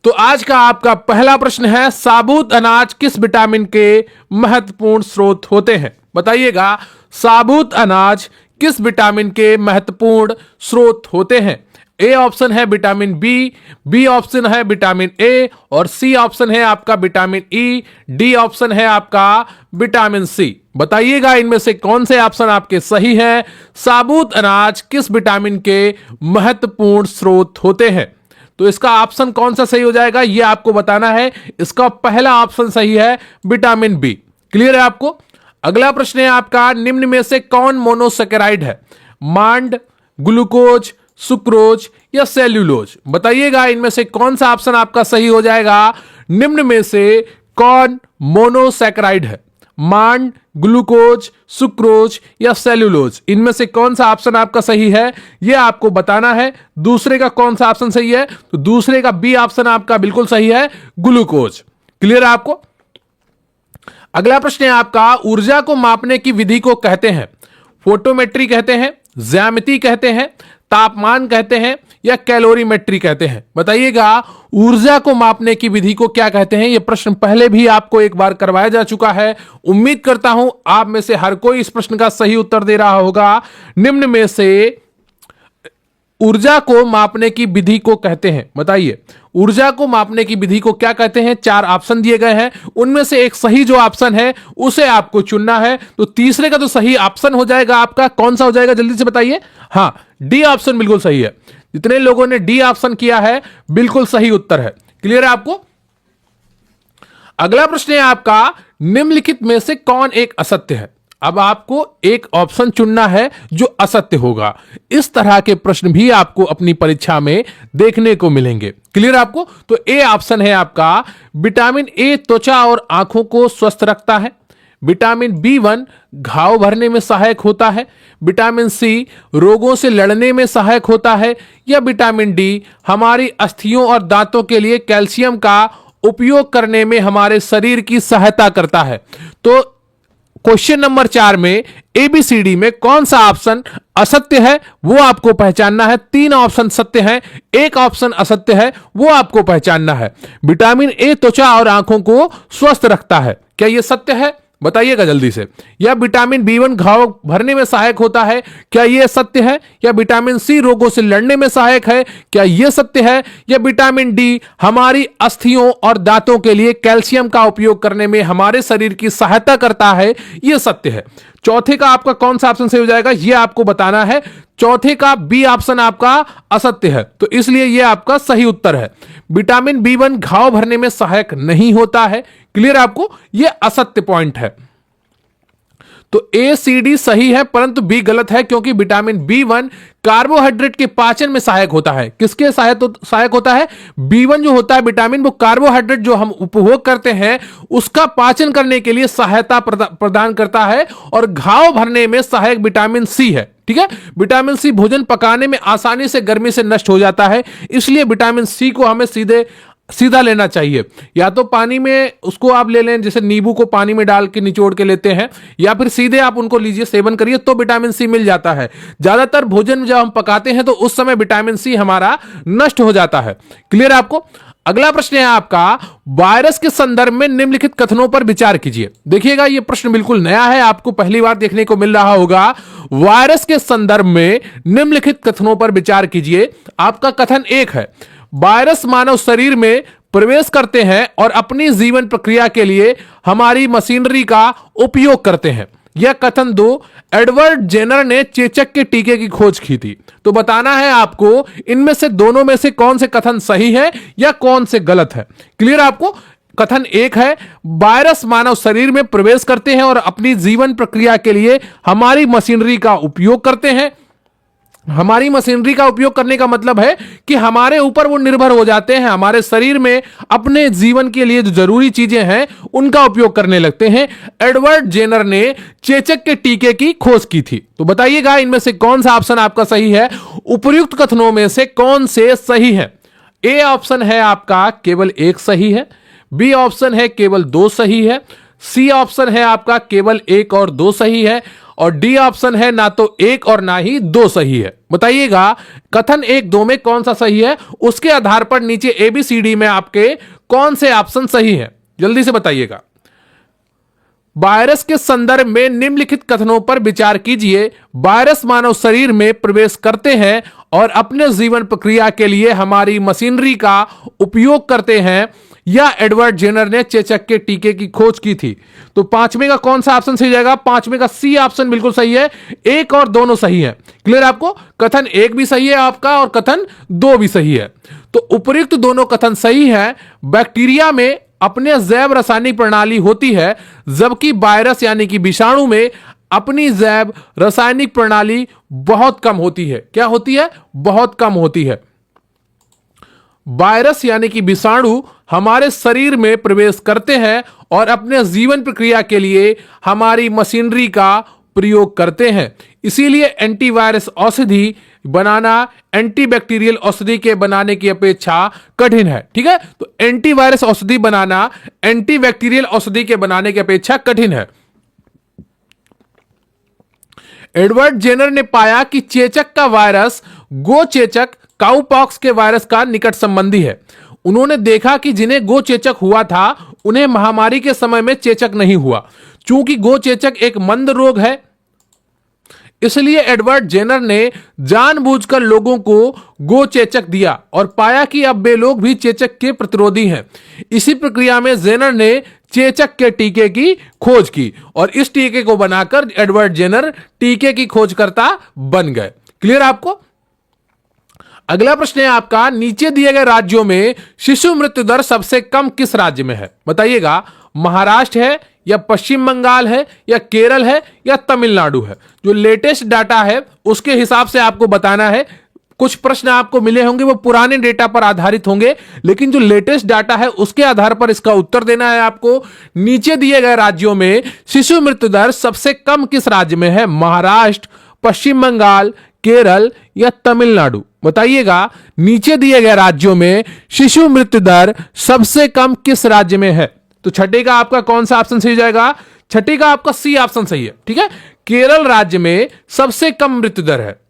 तो आज का आपका पहला प्रश्न है, साबुत अनाज किस विटामिन के महत्वपूर्ण स्रोत होते हैं? बताइएगा, साबुत अनाज किस विटामिन के महत्वपूर्ण स्रोत होते हैं? ए ऑप्शन है विटामिन बी ऑप्शन है विटामिन ए और सी ऑप्शन है आपका विटामिन ई, डी ऑप्शन है आपका विटामिन सी। बताइएगा इनमें से कौन से ऑप्शन आपके सही हैं? साबुत अनाज किस विटामिन के महत्वपूर्ण स्रोत होते हैं? तो इसका ऑप्शन कौन सा सही हो जाएगा ये आपको बताना है। इसका पहला ऑप्शन सही है विटामिन बी। क्लियर है आपको? अगला प्रश्न है आपका, निम्न में से कौन मोनोसेकेराइड है? मांड, ग्लूकोज, सुक्रोज या सेल्यूलोज? बताइएगा इनमें से कौन सा ऑप्शन आपका सही हो जाएगा? निम्न में से कौन मोनोसेकेराइड है? मांड, ग्लूकोज, सुक्रोज या सेल्यूलोज? इनमें से कौन सा ऑप्शन आपका सही है यह आपको बताना है। दूसरे का कौन सा ऑप्शन सही है? तो दूसरे का बी ऑप्शन आपका बिल्कुल सही है, ग्लूकोज। क्लियर है आपको? अगला प्रश्न है आपका, ऊर्जा को मापने की विधि को कहते हैं? फोटोमेट्री कहते हैं, ज्यामिति कहते हैं, तापमान कहते हैं या कैलोरीमेट्री कहते हैं? बताइएगा ऊर्जा को मापने की विधि को क्या कहते हैं? यह प्रश्न पहले भी आपको एक बार करवाया जा चुका है। उम्मीद करता हूं आप में से हर कोई इस प्रश्न का सही उत्तर दे रहा होगा। निम्न में से ऊर्जा को मापने की विधि को कहते हैं, बताइए ऊर्जा को मापने की विधि को क्या कहते हैं? चार ऑप्शन दिए गए हैं, उनमें से एक सही जो ऑप्शन है उसे आपको चुनना है। तो तीसरे का तो सही ऑप्शन हो जाएगा आपका, कौन सा हो जाएगा जल्दी से बताइए? हाँ, डी ऑप्शन बिल्कुल सही है। जितने लोगों ने डी ऑप्शन किया है बिल्कुल सही उत्तर है। क्लियर है आपको? अगला प्रश्न है आपका, निम्नलिखित में से कौन एक असत्य है? अब आपको एक ऑप्शन चुनना है जो असत्य होगा। इस तरह के प्रश्न भी आपको अपनी परीक्षा में देखने को मिलेंगे। क्लियर आपको? तो ए ऑप्शन है आपका, विटामिन ए त्वचा और आंखों को स्वस्थ रखता है। विटामिन बी1 घाव भरने में सहायक होता है। विटामिन सी रोगों से लड़ने में सहायक होता है। या विटामिन डी हमारी अस्थियों और दांतों के लिए कैल्शियम का उपयोग करने में हमारे शरीर की सहायता करता है। तो क्वेश्चन नंबर 4 में एबीसीडी में कौन सा ऑप्शन असत्य है वो आपको पहचानना है। 3 ऑप्शन सत्य हैं, एक ऑप्शन असत्य है, वो आपको पहचानना है। विटामिन ए त्वचा और आंखों को स्वस्थ रखता है, क्या यह सत्य है? बताइएगा जल्दी से। या विटामिन बी1 घाव भरने में सहायक होता है, क्या यह सत्य है? या विटामिन सी रोगों से लड़ने में सहायक है, क्या यह सत्य है? या विटामिन डी हमारी अस्थियों और दांतों के लिए कैल्शियम का उपयोग करने में हमारे शरीर की सहायता करता है, यह सत्य है। चौथे का आपका कौन सा ऑप्शन सही हो जाएगा यह आपको बताना है। चौथे का बी ऑप्शन आपका असत्य है, तो इसलिए यह आपका सही उत्तर है। विटामिन बी1 घाव भरने में सहायक नहीं होता है। क्लियर आपको? यह असत्य पॉइंट है। तो ए सी डी सही है परंतु बी गलत है, क्योंकि विटामिन बी1 कार्बोहाइड्रेट के पाचन में सहायक होता है। किसके सहायक होता है? बी1 जो होता है विटामिन, वो कार्बोहाइड्रेट जो हम उपभोग करते हैं उसका पाचन करने के लिए सहायता प्रदान करता है। और घाव भरने में सहायक विटामिन सी है। ठीक है, विटामिन सी भोजन पकाने में आसानी से गर्मी से नष्ट हो जाता है, इसलिए विटामिन सी को हमें सीधा लेना चाहिए। या तो पानी में उसको आप ले लें, जैसे नींबू को पानी में डाल के निचोड़ के लेते हैं, या फिर सीधे आप उनको लीजिए, सेवन करिए, तो विटामिन सी मिल जाता है। ज्यादातर भोजन जब हम पकाते हैं तो उस समय विटामिन सी हमारा नष्ट हो जाता है। क्लियर आपको? अगला प्रश्न है आपका, वायरस के संदर्भ में निम्नलिखित कथनों पर विचार कीजिए। देखिएगा यह प्रश्न बिल्कुल नया है, आपको पहली बार देखने को मिल रहा होगा। वायरस के संदर्भ में निम्नलिखित कथनों पर विचार कीजिए। आपका कथन 1 है, वायरस मानव शरीर में प्रवेश करते हैं और अपनी जीवन प्रक्रिया के लिए हमारी मशीनरी का उपयोग करते हैं। यह कथन 2, एडवर्ड जेनर ने चेचक के टीके की खोज की थी। तो बताना है आपको इनमें से दोनों में से कौन से कथन सही है या कौन से गलत है। क्लियर आपको? कथन 1 है, वायरस मानव शरीर में प्रवेश करते हैं और अपनी जीवन प्रक्रिया के लिए हमारी मशीनरी का उपयोग करते हैं। हमारी मशीनरी का उपयोग करने का मतलब है कि हमारे ऊपर वो निर्भर हो जाते हैं, हमारे शरीर में अपने जीवन के लिए जो जरूरी चीजें हैं उनका उपयोग करने लगते हैं। एडवर्ड जेनर ने चेचक के टीके की खोज की थी। तो बताइएगा इनमें से कौन सा ऑप्शन आपका सही है? उपर्युक्त कथनों में से कौन से सही है? ए ऑप्शन है आपका केवल 1 सही है, बी ऑप्शन है केवल 2 सही है, सी ऑप्शन है आपका केवल 1 और 2 सही है, और डी ऑप्शन है ना तो 1 और ना ही 2 सही है। बताइएगा कथन 1 2 में कौन सा सही है, उसके आधार पर नीचे ABCD में आपके कौन से ऑप्शन सही है, जल्दी से बताइएगा। वायरस के संदर्भ में निम्नलिखित कथनों पर विचार कीजिए। वायरस मानव शरीर में प्रवेश करते हैं और अपने जीवन प्रक्रिया के लिए हमारी मशीनरी का उपयोग करते हैं, या एडवर्ड जेनर ने चेचक के टीके की खोज की थी। तो पांचवें का कौन सा ऑप्शन सही जाएगा? पांचवें का सी ऑप्शन बिल्कुल सही है, 1 और दोनों सही है। क्लियर आपको? कथन 1 भी सही है आपका और कथन 2 भी सही है। तो उपयुक्त दोनों कथन सही है। बैक्टीरिया में अपने जैव रासायनिक प्रणाली होती है, जबकि वायरस यानी कि विषाणु में अपनी जैव रासायनिक प्रणाली बहुत कम होती है। क्या होती है? बहुत कम होती है। वायरस यानी कि विषाणु हमारे शरीर में प्रवेश करते हैं और अपने जीवन प्रक्रिया के लिए हमारी मशीनरी का प्रयोग करते हैं। इसीलिए एंटीवायरस औषधि बनाना एंटीबैक्टीरियल औषधि के बनाने की अपेक्षा कठिन है। ठीक है, तो एंटीवायरस औषधि बनाना एंटीबैक्टीरियल औषधि के बनाने की अपेक्षा कठिन है। एडवर्ड जेनर ने पाया कि चेचक का वायरस गो चेचक काउपॉक्स के वायरस का निकट संबंधी है। उन्होंने देखा कि जिन्हें गो चेचक हुआ था उन्हें महामारी के समय में चेचक नहीं हुआ। चूंकि गो चेचक एक मंद रोग है, इसलिए एडवर्ड जेनर ने जानबूझकर लोगों को गो चेचक दिया और पाया कि अब वे लोग भी चेचक के प्रतिरोधी हैं। इसी प्रक्रिया में जेनर ने चेचक के टीके की खोज की और इस टीके को बनाकर एडवर्ड जेनर टीके की खोजकर्ता बन गए। क्लियर आपको? अगला प्रश्न है आपका, नीचे दिए गए राज्यों में शिशु मृत्यु दर सबसे कम किस राज्य में है? बताइएगा, महाराष्ट्र है या पश्चिम बंगाल है या केरल है या तमिलनाडु है? जो लेटेस्ट डाटा है उसके हिसाब से आपको बताना है। कुछ प्रश्न आपको मिले होंगे वो पुराने डेटा पर आधारित होंगे, लेकिन जो लेटेस्ट डाटा है उसके आधार पर इसका उत्तर देना है आपको। नीचे दिए गए राज्यों में शिशु मृत्यु दर सबसे कम किस राज्य में है? महाराष्ट्र, पश्चिम बंगाल, केरल या तमिलनाडु? बताइएगा, नीचे दिए गए राज्यों में शिशु मृत्यु दर सबसे कम किस राज्य में है? तो छठे का आपका कौन सा ऑप्शन सही जाएगा? छठे का आपका सी ऑप्शन सही है। ठीक है, केरल राज्य में सबसे कम मृत्यु दर है।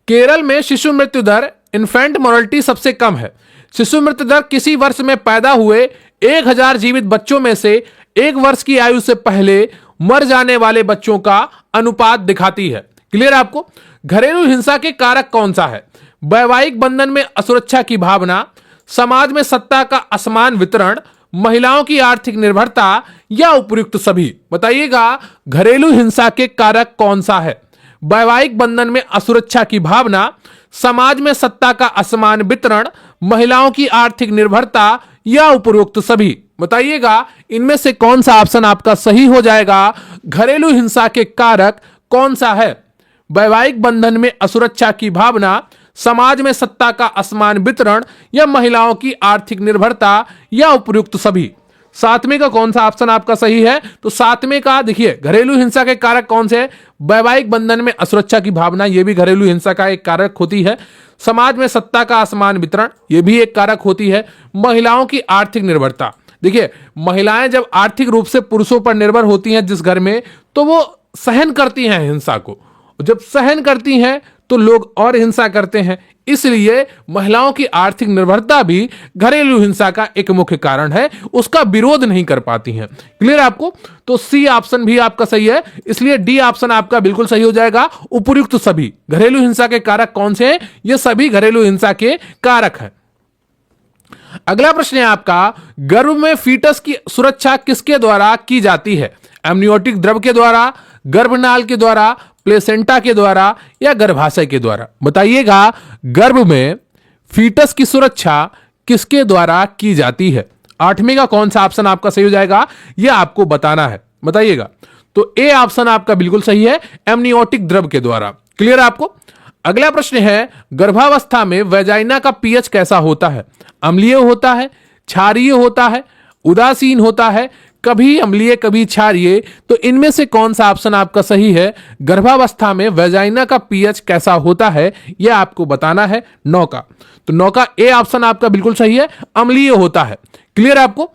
केरल में शिशु मृत्यु दर इन्फेंट मोर्टेलिटी सबसे कम है। शिशु मृत्यु दर किसी वर्ष में पैदा हुए 1000 जीवित बच्चों में से 1 वर्ष की आयु से पहले मर जाने वाले बच्चों का अनुपात दिखाती है। क्लियर आपको? घरेलू हिंसा के कारक कौन सा है? वैवाहिक बंधन में असुरक्षा की भावना, समाज में सत्ता का असमान वितरण, महिलाओं की आर्थिक निर्भरता या उपयुक्त सभी? बताइएगा, घरेलू हिंसा के कारक कौन सा है? वैवाहिक बंधन में असुरक्षा की भावना, समाज में सत्ता का असमान वितरण, महिलाओं की आर्थिक निर्भरता या उपयुक्त सभी? बताइएगा, इनमें से कौन सा ऑप्शन आपका सही हो जाएगा? घरेलू हिंसा के कारक कौन सा है? वैवाहिक बंधन में असुरक्षा की भावना, समाज में सत्ता का असमान वितरण या महिलाओं की आर्थिक निर्भरता या उपयुक्त सभी? सातवें का कौन सा ऑप्शन आपका सही है? तो सातवें का देखिए, घरेलू हिंसा के कारक कौन से? वैवाहिक बंधन में असुरक्षा की भावना, यह भी घरेलू हिंसा का एक कारक होती है। समाज में सत्ता का असमान वितरण, यह भी एक कारक होती है। महिलाओं की आर्थिक निर्भरता, देखिए महिलाएं जब आर्थिक रूप से पुरुषों पर निर्भर होती हैं जिस घर में, तो वो सहन करती हैं हिंसा को। जब सहन करती हैं तो लोग और हिंसा करते हैं, इसलिए महिलाओं की आर्थिक निर्भरता भी घरेलू हिंसा का एक मुख्य कारण है, उसका विरोध नहीं कर पाती हैं। क्लियर आपको? तो सी ऑप्शन भी आपका सही है, इसलिए डी ऑप्शन आपका बिल्कुल सही हो जाएगा, उपयुक्त सभी। घरेलू हिंसा के कारक कौन से हैं? ये सभी घरेलू हिंसा के कारक हैं। अगला प्रश्न है आपका, गर्भ में फीटस की सुरक्षा किसके द्वारा की जाती है? एमनियोटिक द्रव के द्वारा, गर्भनाल के द्वारा, प्लेसेंटा के द्वारा या गर्भाशय के द्वारा? बताइएगा, गर्भ में फीटस की सुरक्षा किसके द्वारा की जाती है? आठवें का कौन सा ऑप्शन आपका सही हो जाएगा, यह आपको बताना है। बताइएगा, तो ए ऑप्शन आपका बिल्कुल सही है, एमनियोटिक द्रव के द्वारा। क्लियर आपको? अगला प्रश्न है, गर्भावस्था में वेजाइना का पीएच कैसा होता है? अम्लीय होता है, क्षारीय होता है, उदासीन होता है, कभी अम्लीय कभी क्षारीय? तो इनमें से कौन सा ऑप्शन आपका सही है? गर्भावस्था में वेजाइना का पीएच कैसा होता है, यह आपको बताना है। 9 का, तो 9 का ए ऑप्शन आपका बिल्कुल सही है, अम्लीय होता है। क्लियर आपको?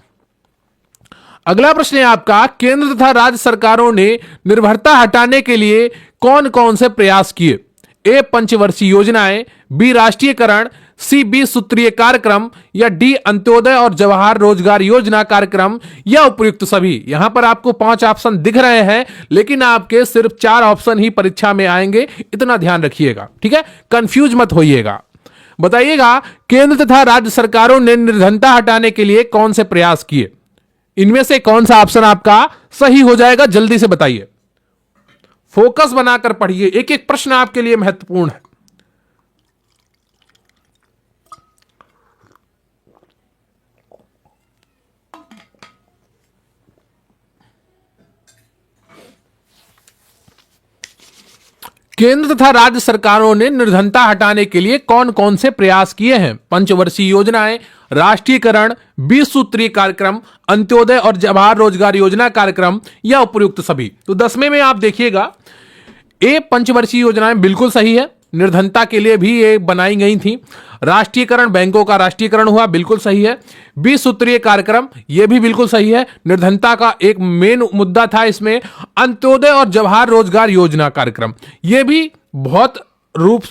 अगला प्रश्न है आपका, केंद्र तथा राज्य सरकारों ने निर्भरता हटाने के लिए कौन कौन से प्रयास किए? ए पंचवर्षीय योजनाएं, बी राष्ट्रीयकरण, सी 20 सूत्रीय कार्यक्रम, या डी अंत्योदय और जवाहर रोजगार योजना कार्यक्रम, या उपयुक्त सभी। यहां पर आपको 5 ऑप्शन दिख रहे हैं, लेकिन आपके सिर्फ 4 ऑप्शन ही परीक्षा में आएंगे, इतना ध्यान रखिएगा, ठीक है, कंफ्यूज मत होइएगा। बताइएगा, केंद्र तथा राज्य सरकारों ने निर्धनता हटाने के लिए कौन से प्रयास किए? इनमें से कौन सा ऑप्शन आपका सही हो जाएगा, जल्दी से बताइए। फोकस बनाकर पढ़िए, एक एक प्रश्न आपके लिए महत्वपूर्ण है। केंद्र तथा राज्य सरकारों ने निर्धनता हटाने के लिए कौन कौन से प्रयास किए हैं? पंचवर्षीय योजनाएं, राष्ट्रीयकरण, 20 सूत्रीय कार्यक्रम, अंत्योदय और जवाहर रोजगार योजना कार्यक्रम, या उपयुक्त सभी। तो 10वें में आप देखिएगा, ए पंचवर्षीय योजनाएं बिल्कुल सही है, निर्धनता के लिए भी ये बनाई गई थी। राष्ट्रीयकरण, बैंकों का राष्ट्रीयकरण हुआ, बिल्कुल सही है। 20 सूत्रीय कार्यक्रम, ये भी बिल्कुल सही है, निर्धनता का एक मेन मुद्दा था इसमें। अंत्योदय और जवाहर रोजगार योजना कार्यक्रम, ये भी बहुत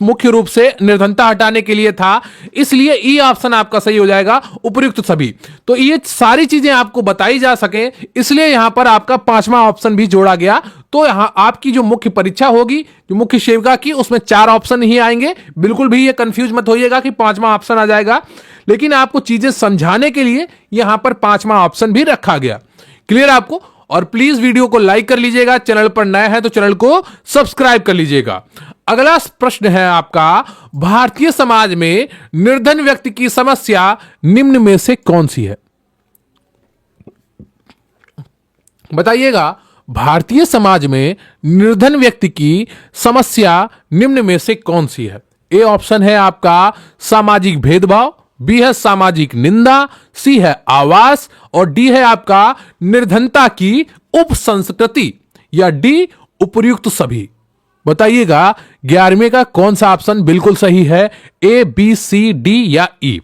मुख्य रूप से निर्धनता हटाने के लिए था, इसलिए ई ऑप्शन आपका सही हो जाएगा, उपयुक्त सभी। तो ये सारी चीजें आपको बताई जा सके, इसलिए यहां पर आपका 5वां ऑप्शन भी जोड़ा गया। तो यहां आपकी जो मुख्य परीक्षा होगी, जो मुख्य सेविका की, उसमें 4 ऑप्शन ही आएंगे। बिल्कुल भी ये कंफ्यूज मत होइएगा कि 5वां ऑप्शन आ जाएगा, लेकिन आपको चीजें समझाने के लिए यहां पर 5वां ऑप्शन भी रखा गया। क्लियर आपको? और प्लीज वीडियो को लाइक कर लीजिएगा, चैनल पर नया है तो चैनल को सब्सक्राइब कर लीजिएगा। अगला प्रश्न है आपका, भारतीय समाज में निर्धन व्यक्ति की समस्या निम्न में से कौन सी है? बताइएगा, भारतीय समाज में निर्धन व्यक्ति की समस्या निम्न में से कौन सी है? ए ऑप्शन है आपका सामाजिक भेदभाव, बी है सामाजिक निंदा, सी है आवास, और डी है आपका निर्धनता की उपसंस्कृति, या डी उपयुक्त सभी। बताइएगा, 11वें का कौन सा ऑप्शन बिल्कुल सही है? ए, बी, सी, डी या ई?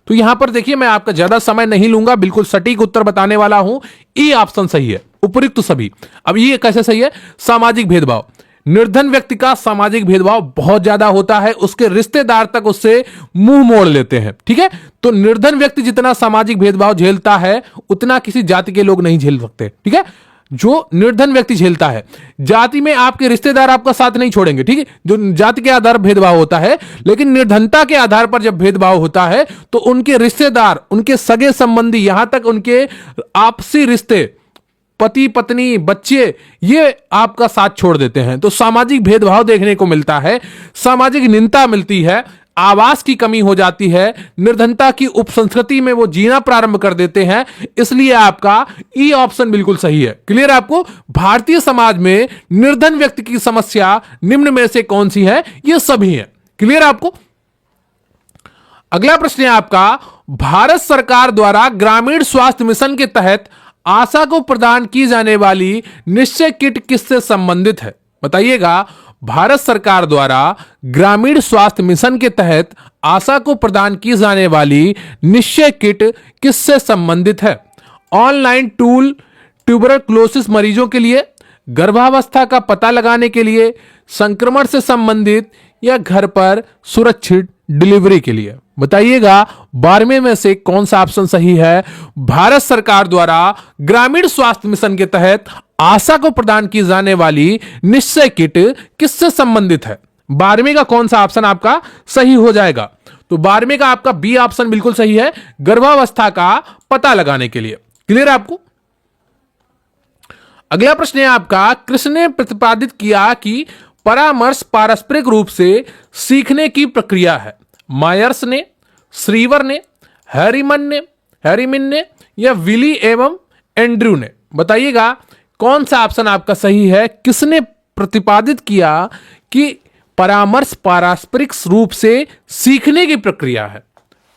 तो यहां पर देखिए, मैं आपका ज्यादा समय नहीं लूंगा, बिल्कुल सटीक उत्तर बताने वाला हूं। ई ऑप्शन सही है, उपयुक्त सभी। अब ये कैसे सही है? सामाजिक भेदभाव, निर्धन व्यक्ति का सामाजिक भेदभाव बहुत ज्यादा होता है, उसके रिश्तेदार तक उससे मुंह मोड़ लेते हैं, ठीक है। तो निर्धन व्यक्ति जितना सामाजिक भेदभाव झेलता है, उतना किसी जाति के लोग नहीं झेल सकते, ठीक है। जो निर्धन व्यक्ति झेलता है, जाति में आपके रिश्तेदार आपका साथ नहीं छोड़ेंगे, ठीक है, जो जाति के आधार पर भेदभाव होता है, लेकिन निर्धनता के आधार पर जब भेदभाव होता है तो उनके रिश्तेदार, उनके सगे संबंधी, यहां तक उनके आपसी रिश्ते, पति पत्नी बच्चे, ये आपका साथ छोड़ देते हैं। तो सामाजिक भेदभाव देखने को मिलता है, सामाजिक निंदा मिलती है, आवास की कमी हो जाती है, निर्धनता की उपसंस्कृति में वो जीना प्रारंभ कर देते हैं, इसलिए आपका ई ऑप्शन बिल्कुल सही है। क्लियर आपको? भारतीय समाज में निर्धन व्यक्ति की समस्या निम्न में से कौन सी है? ये सभी है। क्लियर आपको? अगला प्रश्न है आपका, भारत सरकार द्वारा ग्रामीण स्वास्थ्य मिशन के तहत आशा को प्रदान की जाने वाली निश्चय किट किससे संबंधित है? बताइएगा, भारत सरकार द्वारा ग्रामीण स्वास्थ्य मिशन के तहत आशा को प्रदान की जाने वाली निश्चय किट किससे संबंधित है? ऑनलाइन टूल ट्यूबरक्लोसिस मरीजों के लिए, गर्भावस्था का पता लगाने के लिए, संक्रमण से संबंधित, या घर पर सुरक्षित डिलीवरी के लिए? बताइएगा, 12वें में से कौन सा ऑप्शन सही है? भारत सरकार द्वारा ग्रामीण स्वास्थ्य मिशन के तहत आशा को प्रदान की जाने वाली निश्चय किट किससे संबंधित है? 12वें का कौन सा ऑप्शन आपका सही हो जाएगा? तो 12वें का आपका बी ऑप्शन बिल्कुल सही है, गर्भावस्था का पता लगाने के लिए। क्लियर आपको? अगला प्रश्न है आपका, कृष्ण ने प्रतिपादित किया कि परामर्श पारस्परिक रूप से सीखने की प्रक्रिया है। मायर्स ने, श्रीवर ने, हैरीमिन ने, या विली एवं एंड्रू ने? बताइएगा, कौन सा ऑप्शन आपका सही है? किसने प्रतिपादित किया कि परामर्श पारस्परिक रूप से सीखने की प्रक्रिया है?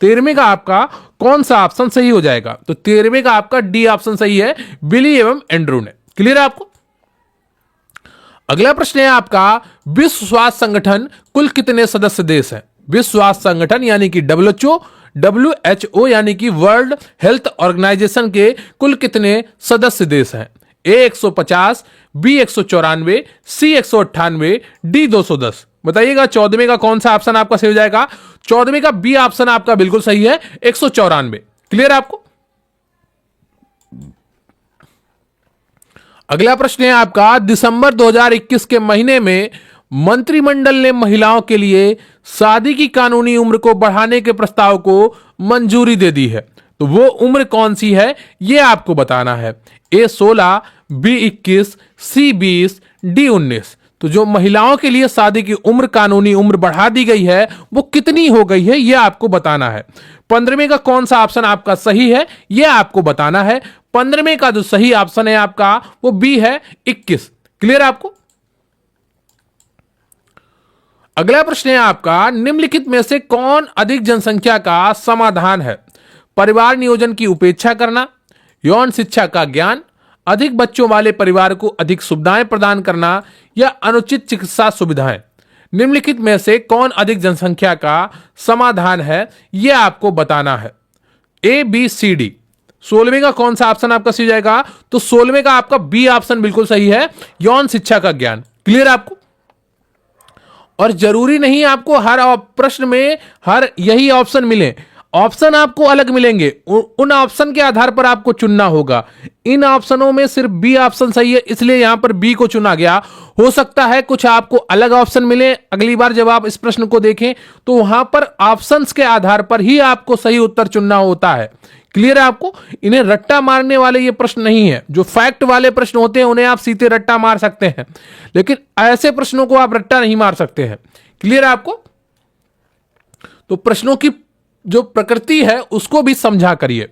13वें का आपका कौन सा ऑप्शन सही हो जाएगा? तो 13वें का आपका डी ऑप्शन सही है, विली एवं एंड्रू ने। क्लियर है आपको? अगला प्रश्न है आपका, विश्व स्वास्थ्य संगठन कुल कितने सदस्य देश हैं? विश्व स्वास्थ्य संगठन यानी कि WHO यानी कि वर्ल्ड हेल्थ ऑर्गेनाइजेशन के कुल कितने सदस्य देश हैं? A 150, B 194, C 198, D 210। बताइएगा 14वें का कौन सा ऑप्शन आपका सही हो जाएगा? 14वें का बी ऑप्शन आपका बिल्कुल सही है, 194। क्लियर आपको? अगला प्रश्न है आपका, दिसंबर 2021 के महीने में मंत्रिमंडल ने महिलाओं के लिए शादी की कानूनी उम्र को बढ़ाने के प्रस्ताव को मंजूरी दे दी है। तो वो उम्र कौन सी है यह आपको बताना है। A 16, B 21, C 20, D 19। तो जो महिलाओं के लिए शादी की उम्र कानूनी उम्र बढ़ा दी गई है वो कितनी हो गई है यह आपको बताना है। 15वें का कौन सा ऑप्शन आपका सही है यह आपको बताना है। 15वें का जो सही ऑप्शन है आपका वो बी है 21। क्लियर आपको? अगला प्रश्न है आपका, निम्नलिखित में से कौन अधिक जनसंख्या का समाधान है? परिवार नियोजन की उपेक्षा करना, यौन शिक्षा का ज्ञान, अधिक बच्चों वाले परिवार को अधिक सुविधाएं प्रदान करना या अनुचित चिकित्सा सुविधाएं। निम्नलिखित में से कौन अधिक जनसंख्या का समाधान है यह आपको बताना है। A, B, C, D। 16वें का कौन सा ऑप्शन आपका सही जाएगा? तो 16वें का आपका बी ऑप्शन बिल्कुल सही है, यौन शिक्षा का ज्ञान। क्लियर आपको? और जरूरी नहीं आपको हर प्रश्न में हर यही ऑप्शन मिले, ऑप्शन आपको अलग मिलेंगे, उन ऑप्शन के आधार पर आपको चुनना होगा। इन ऑप्शनों में सिर्फ बी ऑप्शन सही है इसलिए यहां पर बी को चुना गया। हो सकता है कुछ आपको अलग ऑप्शन मिले, अगली बार जब आप इस प्रश्न को देखें तो वहां पर ऑप्शंस के आधार पर ही आपको सही उत्तर चुनना होता है। क्लियर है आपको? इन्हें रट्टा मारने वाले ये प्रश्न नहीं है। जो फैक्ट वाले प्रश्न होते हैं उन्हें आप सीधे रट्टा मार सकते हैं, लेकिन ऐसे प्रश्नों को आप रट्टा नहीं मार सकते हैं। क्लियर है आपको? तो प्रश्नों की जो प्रकृति है उसको भी समझा करिए।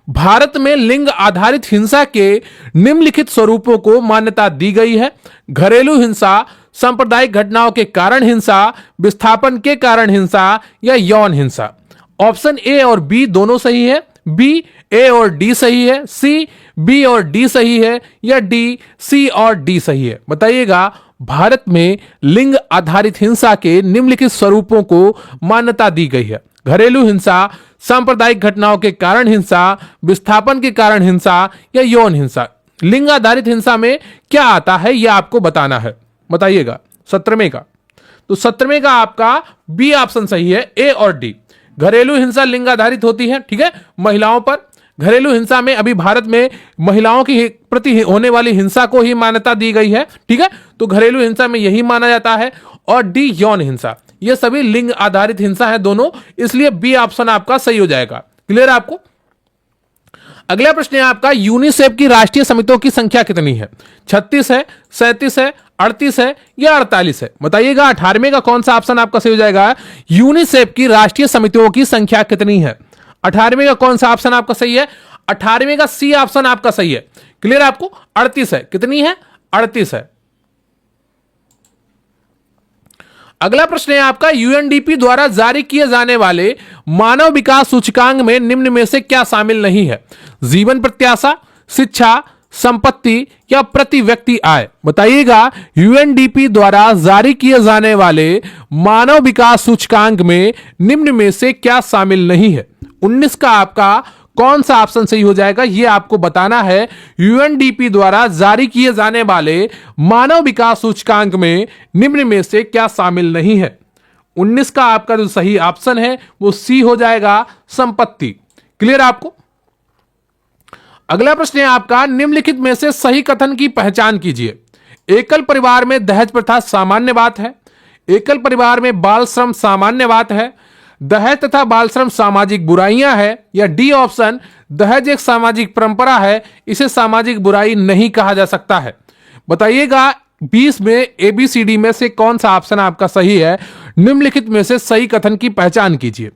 भारत में लिंग आधारित हिंसा के निम्नलिखित स्वरूपों को मान्यता दी गई है। घरेलू हिंसा, सांप्रदायिक घटनाओं के कारण हिंसा, विस्थापन के कारण हिंसा या यौन हिंसा। ऑप्शन ए और बी दोनों सही है, बी ए और डी सही है, सी बी और डी सही है या डी सी और डी सही है। बताइएगा भारत में लिंग आधारित हिंसा के निम्नलिखित स्वरूपों को मान्यता दी गई है। घरेलू हिंसा, सांप्रदायिक घटनाओं के कारण हिंसा, विस्थापन के कारण हिंसा या यौन हिंसा। लिंग आधारित हिंसा में क्या आता है यह आपको बताना है। बताइएगा 17वें का। तो 17वें का आपका बी ऑप्शन सही है, ए और डी। घरेलू हिंसा लिंग आधारित होती है, ठीक है, महिलाओं पर। घरेलू हिंसा में अभी भारत में महिलाओं की प्रति होने वाली हिंसा को ही मान्यता दी गई है, ठीक है। तो घरेलू हिंसा में यही माना जाता है। और डी यौन हिंसा, ये सभी लिंग आधारित हिंसा है दोनों, इसलिए बी ऑप्शन आपका सही हो जाएगा। क्लियर आपको? अगला प्रश्न है आपका, यूनिसेफ की राष्ट्रीय समितियों की संख्या कितनी है? 36 है, 37 है, 38 है या 48 है। बताइएगा 18वें का कौन सा ऑप्शन आपका सही हो जाएगा? यूनिसेफ की राष्ट्रीय समितियों की संख्या कितनी है? 18वें का कौन सा ऑप्शन आपका सही है? 18वें का सी ऑप्शन आपका सही है। क्लियर आपको? 38 है। कितनी है? 38 है। अगला प्रश्न है आपका, यूएनडीपी द्वारा जारी किए जाने वाले मानव विकास सूचकांक में निम्न में से क्या शामिल नहीं है? जीवन प्रत्याशा, शिक्षा, संपत्ति या प्रति व्यक्ति आय। बताइएगा यूएनडीपी द्वारा जारी किए जाने वाले मानव विकास सूचकांक में निम्न में से क्या शामिल नहीं है? 19 का आपका कौन सा ऑप्शन सही हो जाएगा यह आपको बताना है। यूएनडीपी द्वारा जारी किए जाने वाले मानव विकास सूचकांक में निम्न में से क्या शामिल नहीं है? 19 का आपका जो सही ऑप्शन है वो सी हो जाएगा, संपत्ति। क्लियर आपको? अगला प्रश्न है आपका, निम्नलिखित में से सही कथन की पहचान कीजिए। एकल परिवार में दहेज प्रथा सामान्य बात है, एकल परिवार में बाल श्रम सामान्य बात है, दहेज तथा बाल श्रम सामाजिक बुराइयां है या डी ऑप्शन दहेज एक सामाजिक परंपरा है, इसे सामाजिक बुराई नहीं कहा जा सकता है। बताइएगा 20 में ABCD में से कौन सा ऑप्शन आपका सही है? निम्नलिखित में से सही कथन की पहचान कीजिए।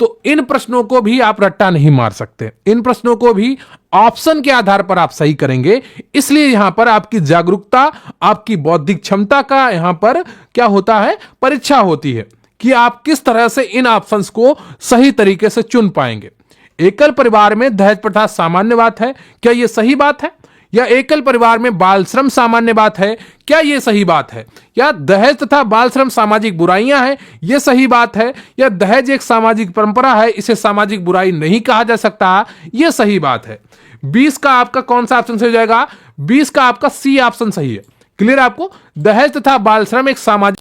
तो इन प्रश्नों को भी आप रट्टा नहीं मार सकते, इन प्रश्नों को भी ऑप्शन के आधार पर आप सही करेंगे। इसलिए यहां पर आपकी जागरूकता, आपकी बौद्धिक क्षमता का यहां पर क्या होता है, परीक्षा होती है कि आप किस तरह से इन ऑप्शंस को सही तरीके से चुन पाएंगे। एकल परिवार में दहेज प्रथा सामान्य बात है, क्या यह सही बात है? या एकल परिवार में बाल श्रम सामान्य बात है, क्या यह सही बात है? या दहेज तथा बाल श्रम सामाजिक बुराइयां हैं, यह सही बात है? या दहेज एक सामाजिक परंपरा है, इसे सामाजिक बुराई नहीं कहा जा सकता, यह सही बात है? 20 का आपका कौन सा ऑप्शन सही हो जाएगा? 20 का आपका सी ऑप्शन सही है। क्लियर है आपको? दहेज तथा बाल श्रम एक सामाजिक